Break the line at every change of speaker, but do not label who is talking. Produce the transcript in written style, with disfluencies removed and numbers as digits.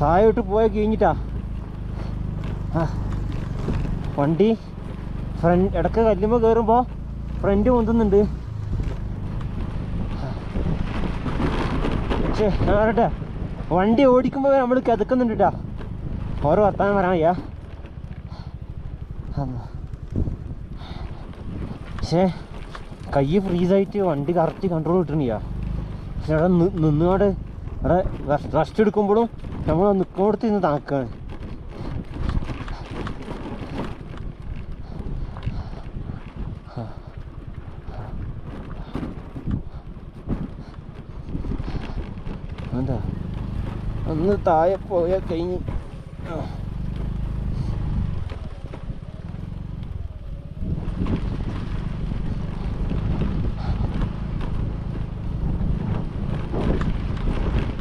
താഴോട്ട് പോയാൽ കഴിഞ്ഞിട്ടാ വണ്ടി ഫ്രണ്ട് ഇടയ്ക്ക് കല്ലുമ്പോൾ കയറുമ്പോൾ ഫ്രണ്ട് പൊന്തുന്നുണ്ട്. പക്ഷേ ഞാൻ പറയട്ടെ, വണ്ടി ഓടിക്കുമ്പോൾ നമ്മൾ കിതക്കുന്നുണ്ട് കേട്ടോ. ഓരോ വർത്താനം പറയാൻ വയ്യ. പക്ഷേ കൈ ഫ്രീസായിട്ട് വണ്ടി കറക്റ്റ് കൺട്രോൾ കിട്ടണില്ല. പക്ഷെ അവിടെ നിന്നുകൊണ്ട് അവിടെ റെസ്റ്റ് എടുക്കുമ്പോഴും നമ്മൾ നിൽക്കുന്നിടത്ത് നിന്ന് തണുക്കാണ്. എന്താ ഒന്ന് താഴെ പോയാൽ കഴിഞ്ഞ്